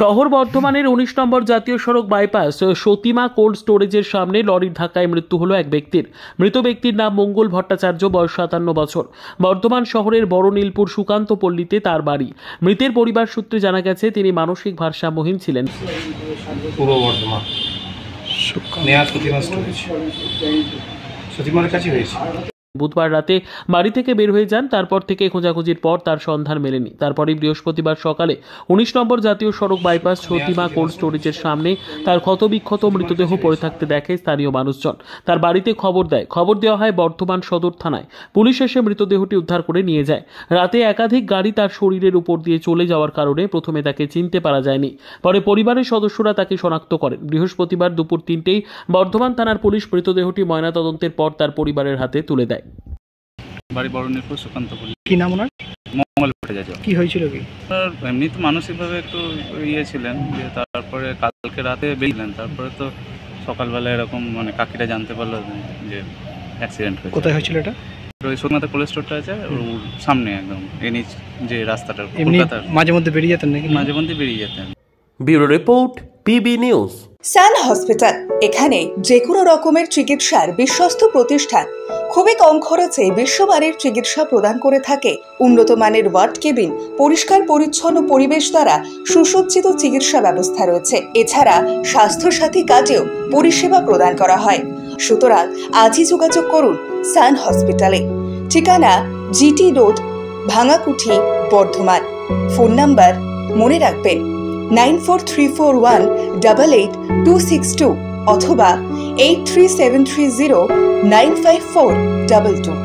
শহর বর্ধমানের ১৯ নম্বর জাতীয় সড়ক বাইপাস সতীমা কোল্ড স্টোরেজের সামনে লরির ধাক্কায় মৃত্যু হলো এক ব্যক্তির। মৃত ব্যক্তির নাম মঙ্গল ভট্টাচার্য, বয়স ৫৭ বছর। বর্ধমান শহরের বড় নীলপুর সুকান্ত পল্লীতে তার বাড়ি। মৃতের পরিবার সূত্রে জানা গেছে তিনি মানসিক ভারসাম্যহীন ছিলেন। পূর্ব বর্ধমান সতীমার কাছে হয়েছে। বুধবার রাতে বাড়ি থেকে বের হয়ে যান। তারপর থেকে খোঁজাখুঁজির পর তার সন্ধান মেলেনি। তারপরেই বৃহস্পতিবার সকালে ১৯ নম্বর জাতীয় সড়ক বাইপাস সতীমা কোল্ড স্টোরেজের সামনে তার ক্ষতবিক্ষত মৃতদেহ পড়ে থাকতে দেখে স্থানীয় মানুষজন। তার বাড়িতে খবর দেওয়া হয় বর্ধমান সদর থানায়। পুলিশ এসে মৃতদেহটি উদ্ধার করে নিয়ে যায়। রাতে একাধিক গাড়ি তার শরীরের উপর দিয়ে চলে যাওয়ার কারণে প্রথমে তাকে চিনতে পারা যায়নি। পরে পরিবারের সদস্যরা তাকে শনাক্ত করেন। বৃহস্পতিবার দুপুর ৩টেই বর্ধমান থানার পুলিশ মৃতদেহটি ময়নাতদন্তের পর তার পরিবারের হাতে তুলে দেয়। বাড়ি বড় নীলপুর সুকান্ত পল্লী। কি নাম ওনার? মঙ্গল ভট্টাচার্য। কি হয়েছিল? কি এমনি তো মানসিকভাবে একটু ছিলেন, যে তারপরে কালকে রাতে বেরিয়েছিলেন। তারপরে তো সকালবেলা এরকম কাকিরা জানতে পারলো যে অ্যাক্সিডেন্ট হয়েছে। কোথায় হয়েছিল এটা? ওই সুকান্ত কোল্ড স্টোরটা আছে ওর সামনে, একদম এনএইচ যে রাস্তাটা। মাঝে মধ্যে বেরিয়ে যেতেন নাকি? মাঝে মধ্যে বেরিয়ে যেতেন। Bureau report, PB news. Sun hospital, এখানে যে কোনো রকমের চিকিৎসার বিশ্বস্ত প্রতিষ্ঠান। খুবই কম খরচে বিশ্বমানের চিকিৎসা প্রদান করে থাকে। উন্নত মানের ওয়ার্ড কেবিন, পরিষ্কার পরিচ্ছন্ন পরিবেশ দ্বারা সুসজ্জিত চিকিৎসা ব্যবস্থা রয়েছে। এছাড়া স্বাস্থ্য সাথী কাজেও পরিষেবা প্রদান করা হয়। সুতরাং আজই যোগাযোগ করুন সান হসপিটালে। ঠিকানা GT road, Bhangakuthi, Bardhaman. Phone number মনে রাখবেন 9434188262 অথবা 83730954222।